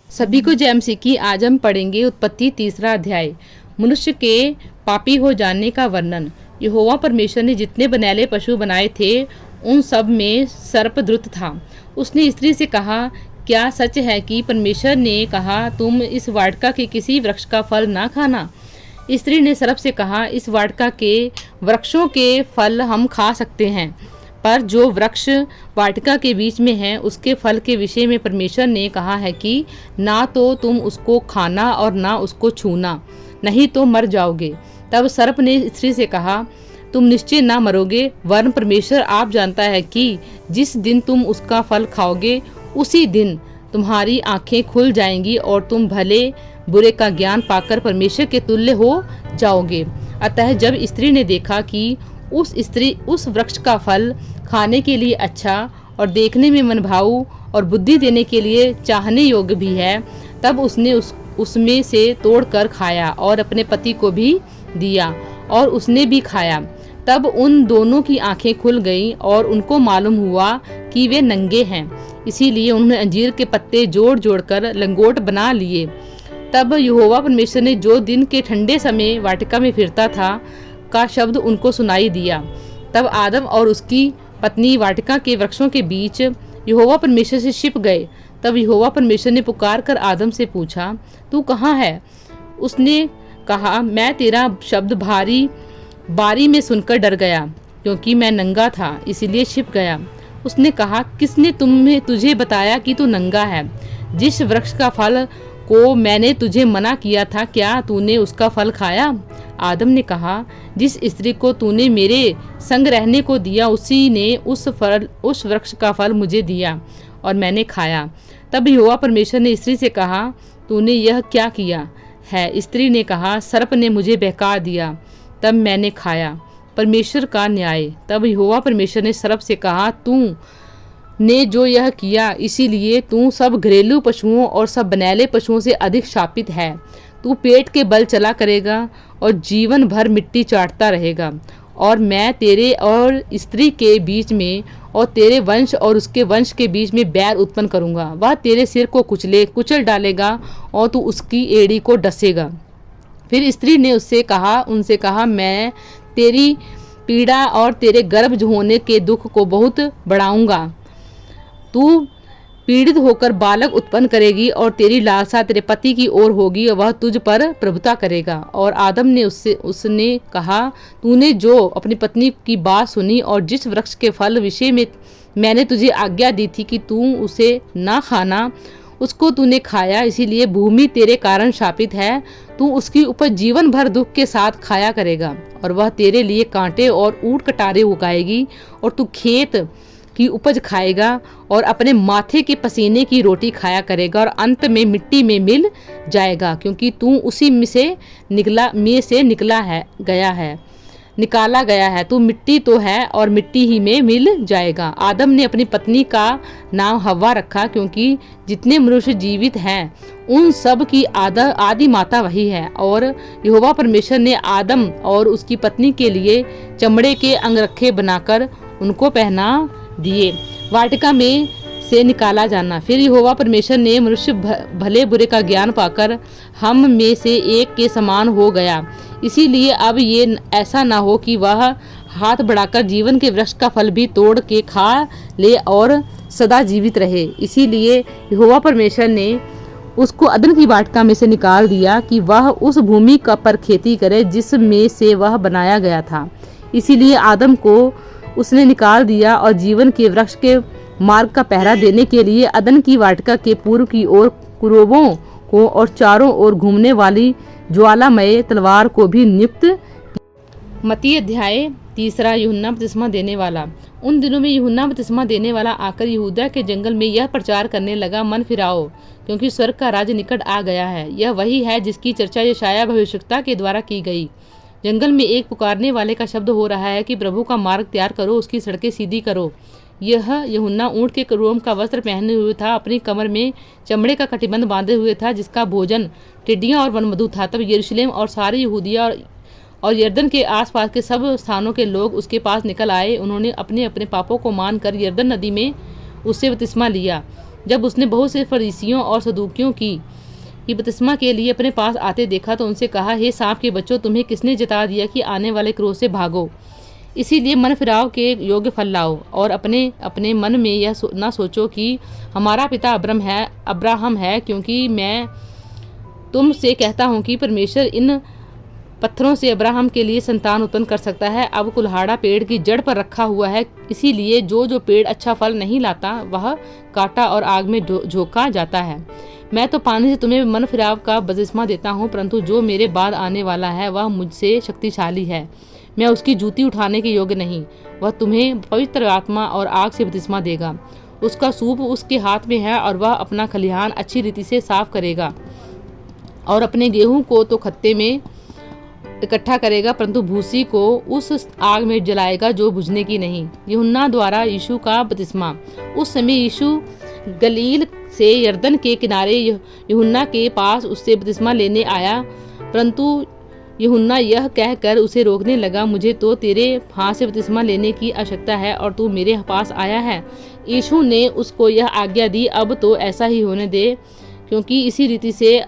सभी को जय मसीह की। आज हम पढ़ेंगे उत्पत्ति 3 अध्याय, मनुष्य के पापी हो जाने का वर्णन। यहोवा परमेश्वर ने जितने बनैले पशु बनाए थे उन सब में सर्प द्रुत था। उसने स्त्री से कहा, क्या सच है कि परमेश्वर ने कहा तुम इस वाटिका के किसी वृक्ष का फल ना खाना? स्त्री ने सर्प से कहा, इस वाटिका के वृक्षों के फल हम खा सकते हैं, पर जो वृक्ष वाटिका के बीच में है उसके फल के विषय में परमेश्वर ने कहा है कि ना तो तुम उसको खाना और ना उसको छूना, नहीं तो मर जाओगे। तब सर्प ने स्त्री से कहा, तुम निश्चय ना मरोगे, वरन परमेश्वर आप जानता है कि जिस दिन तुम उसका फल खाओगे उसी दिन तुम्हारी आंखें खुल जाएंगी और तुम भले बुरे का ज्ञान पाकर परमेश्वर के तुल्य हो जाओगे। अतः जब स्त्री ने देखा कि उस वृक्ष का फल खाने के लिए अच्छा और देखने में मनभाऊ और बुद्धि देने के लिए चाहने योग्य भी है, तब उसने उसमें से तोड़कर खाया और अपने पति को भी दिया और उसने भी खाया। तब उन दोनों की आंखें खुल गईं और उनको मालूम हुआ कि वे नंगे हैं। इसीलिए उन्होंने अंजीर के पत्ते जोड़ जोड़कर लंगोट बना लिए। तब यहोवा परमेश्वर ने जो दिन के ठंडे समय वाटिका में फिरता था का शब्द उनको सुनाई दिया। तब आदम और उसकी पत्नी वाटिका के वृक्षों के बीच यहोवा परमेश्वर से छिप गए। तब यहोवा परमेश्वर ने पुकार कर आदम से पूछा, तू कहाँ है? उसने कहा, मैं तेरा शब्द बारी में सुनकर डर गया, क्योंकि मैं नंगा था, इसीलिए छिप गया। उसने कहा, किसने तुझे बताया कि तू नंगा है? जिस वृक्ष का फल को मैंने तुझे मना किया था, क्या तूने उसका फल खाया? आदम ने कहा, जिस स्त्री को तूने मेरे संग रहने को दिया उसी ने उस वृक्ष का फल मुझे दिया और मैंने खाया। तब यहोवा परमेश्वर ने स्त्री से कहा, तूने यह क्या किया है? स्त्री ने कहा, सर्प ने मुझे बहका दिया, तब मैंने खाया। परमेश्वर का न्याय। तब यहोवा परमेश्वर ने सर्प से कहा, तू ने जो यह किया, इसीलिए तू सब घरेलू पशुओं और सब बनैले पशुओं से अधिक शापित है। तू पेट के बल चला करेगा और जीवन भर मिट्टी चाटता रहेगा। और मैं तेरे और स्त्री के बीच में और तेरे वंश और उसके वंश के बीच में बैर उत्पन्न करूंगा। वह तेरे सिर को कुचल डालेगा और तू उसकी एड़ी को डसेगा। फिर स्त्री ने उनसे कहा, मैं तेरी पीड़ा और तेरे गर्भ होने के दुख को बहुत बढ़ाऊंगा। तू पीड़ित होकर बालक उत्पन्न करेगी और तेरी लालसा तेरे पति की ओर होगी और वह तुझ पर प्रभुता करेगा। और आदम ने उसने कहा, तूने जो अपनी पत्नी की बात सुनी और जिस वृक्ष के फल विषय में मैंने तुझे आज्ञा दी थी कि तू उसे ना खाना, उसको तूने खाया, इसीलिए भूमि तेरे कारण शापित है। तू उसकी उपज जीवन भर दुख के साथ खाया करेगा और वह तेरे लिए कांटे और ऊंट कटारे उगाएगी और तू खेत की उपज खाएगा और अपने माथे के पसीने की रोटी खाया करेगा और अंत में मिट्टी में मिल जाएगा, क्योंकि तू उसी में से निकाला गया है। तू मिट्टी तो है और मिट्टी ही में मिल जाएगा। आदम ने अपनी पत्नी का नाम हव्वा रखा, क्योंकि जितने मनुष्य जीवित हैं उन सब की आदि माता वही है। और यहोवा परमेश्वर ने आदम और उसकी पत्नी के लिए चमड़े के अंगरखे बनाकर उनको पहना दिए। वाटिका में से निकाला जाना। फिर यहोवा परमेश्वर ने मनुष्य भले बुरे का ज्ञान पाकर हम में से एक के समान हो गया। इसीलिए अब ये ऐसा ना हो कि वह हाथ बढ़ाकर जीवन के वृक्ष का फल भी तोड़ के खा ले और सदा जीवित रहे। इसीलिए यहोवा परमेश्वर ने उसको अदन की वाटिका में से निकाल दिया कि वह उस भूमि का पर खेती करे जिसमें से वह बनाया गया था। इसीलिए आदम को उसने निकाल दिया और जीवन के वृक्ष के मार्ग का पहरा देने के लिए अदन की वाटिका के पूर्व की ओर कुरूबों को और चारों ओर घूमने वाली ज्वालामय तलवार को भी नियुक्त। मत्ती अध्याय 3। यूहन्ना बपतिस्मा देने वाला। उन दिनों में यूहन्ना बपतिस्मा देने वाला आकर यहूदा के जंगल में यह प्रचार करने लगा, मन फिराओ, क्योंकि स्वर्ग का राज्य निकट आ गया है। यह वही है जिसकी चर्चा यशायाह भविष्यवक्ता के द्वारा की गई। जंगल में एक पुकारने वाले का शब्द हो रहा है कि प्रभु का मार्ग तैयार करो, उसकी सड़कें सीधी करो। यह यूहन्ना ऊंट के रोम का वस्त्र पहने हुए था, अपनी कमर में चमड़े का कटिबंध बांधे हुए था, जिसका भोजन टिड्डियां और वनमधु था। तब यरूशलेम और सारे यहूदिया और यरदन के आसपास के सब स्थानों के लोग उसके पास निकल आए। उन्होंने अपने अपने पापों को मानकर यरदन नदी में उससे बपतिस्मा लिया। जब उसने बहुत से फरीसियों और सदूकियों की बपतिस्मा के लिए अपने पास आते देखा तो उनसे कहा, हे सांप के बच्चों, तुम्हें किसने जता दिया कि आने वाले क्रोध से भागो? इसीलिए मन फिराव के योग्य फल लाओ और अपने अपने मन में यह ना सोचो कि हमारा पिता अब्राहम है, क्योंकि मैं तुमसे कहता हूँ कि परमेश्वर इन पत्थरों से अब्राहम के लिए संतान उत्पन्न कर सकता है। अब कुल्हाड़ा पेड़ की जड़ पर रखा हुआ है, इसीलिए जो पेड़ अच्छा फल नहीं लाता वह काटा और आग में झोंका जाता है। मैं तो पानी से तुम्हें मन फिराव का बपतिस्मा देता हूँ, परंतु जो मेरे बाद आने वाला है वह मुझसे शक्तिशाली है। मैं उसकी जूती उठाने के योग्य नहीं। वह तुम्हें पवित्र आत्मा और आग से बपतिस्मा देगा। उसका सूप उसके हाथ में है और वह अपना खलिहान अच्छी रीति से साफ करेगा और अपने गेहूं को तो खत्ते में इकट्ठा करेगा, परंतु भूसी को उस आग में जलाएगा जो बुझने की नहीं। यूहन्ना द्वारा यीशु का बपतिस्मा। उस समय यीशु गलील से यरदन के किनारे यूहन्ना के पास उससे बपतिस्मा लेने आया, परंतु यूहन्ना यह कहकर उसे रोकने लगा, मुझे तो तेरे हाथ से बपतिस्मा लेने की आवश्यकता है और तू मेरे पास आया है। यीशु ने उसको यह आज्ञा दी, अब तो ऐसा ही होने दे, क्योंकि इसी रीति से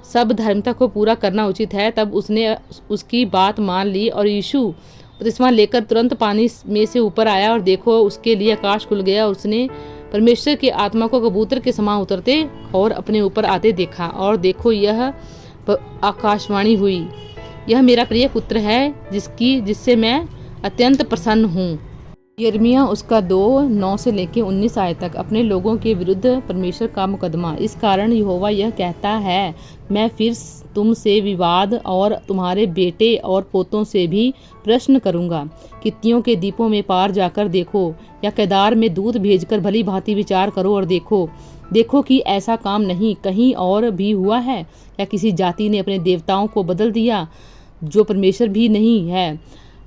सब धर्मता को पूरा करना उचित है। तब उसने उसकी बात मान ली और यीशु बपतिस्मा लेकर तुरंत पानी में से ऊपर आया और देखो उसके लिए आकाश खुल गया और उसने परमेश्वर की आत्मा को कबूतर के समान उतरते और अपने ऊपर आते देखा। और देखो यह आकाशवाणी हुई, यह मेरा प्रिय पुत्र है जिससे मैं अत्यंत प्रसन्न हूँ। यिर्मयाह उसका 2:9 से लेकर 19 आयत तक। अपने लोगों के विरुद्ध परमेश्वर का मुकदमा। इस कारण यहोवा यह कहता है, मैं फिर तुमसे विवाद और तुम्हारे बेटे और पोतों से भी प्रश्न करूंगा। कित्तियों के दीपों में पार जाकर देखो या केदार में दूत भेजकर भली भांति विचार करो और देखो कि ऐसा काम नहीं कहीं और भी हुआ है। या किसी जाति ने अपने देवताओं को बदल दिया जो परमेश्वर भी नहीं है,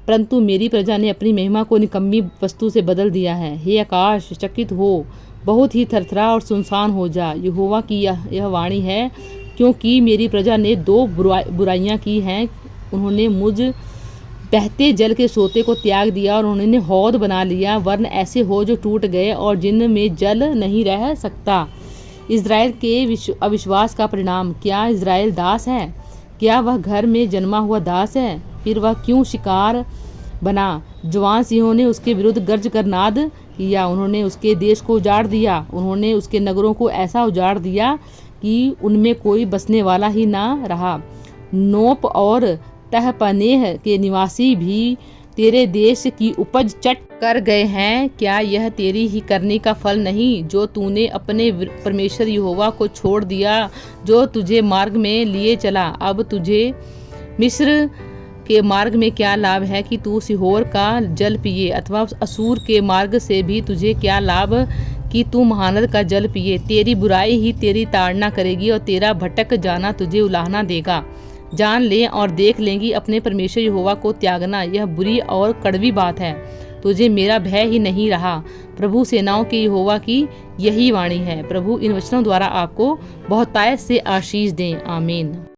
परंतु मेरी प्रजा ने अपनी महिमा को निकम्मी वस्तु से बदल दिया है। हे आकाश, चकित हो, बहुत ही थरथरा और सुनसान हो जा। यहोवा की यह वाणी है, क्योंकि मेरी प्रजा ने 2 बुराइयां की हैं। उन्होंने मुझ बहते जल के सोते को त्याग दिया और उन्होंने हौद बना लिया, वरन ऐसे हो जो टूट गए और जिनमें जल नहीं रह सकता। इज़राइल के अविश्वास का परिणाम। क्या इज़राइल दास है? क्या वह घर में जन्मा हुआ दास है? फिर वह क्यों शिकार बना? जवान सिंहों ने उसके विरुद्ध गर्ज कर नाद किया। उन्होंने उसके देश को उजाड़ दिया। उन्होंने उसके नगरों को ऐसा उजाड़ दिया कि उनमें कोई बसने वाला ही ना रहा। नोप और तहपनेह के निवासी भी तेरे देश की उपज चट कर गए हैं। क्या यह तेरी ही करनी का फल नहीं, जो तूने अपने परमेश्वर यहोवा को छोड़ दिया, जो तुझे मार्ग में लिए चला? अब तुझे मिस्र के मार्ग में क्या लाभ है कि तू सिहोर का जल पिए, अथवा असूर के मार्ग से भी तुझे क्या लाभ कि तू महानद का जल पिए? तेरी बुराई ही तेरी ताड़ना करेगी और तेरा भटक जाना तुझे उलाहना देगा। जान लें और देख लेंगी अपने परमेश्वर यहोवा को त्यागना यह बुरी और कड़वी बात है। तुझे मेरा भय ही नहीं रहा। प्रभु सेनाओं के यहोवा की यही वाणी है। प्रभु इन वचनों द्वारा आपको बहुतायत से आशीष दें। आमीन।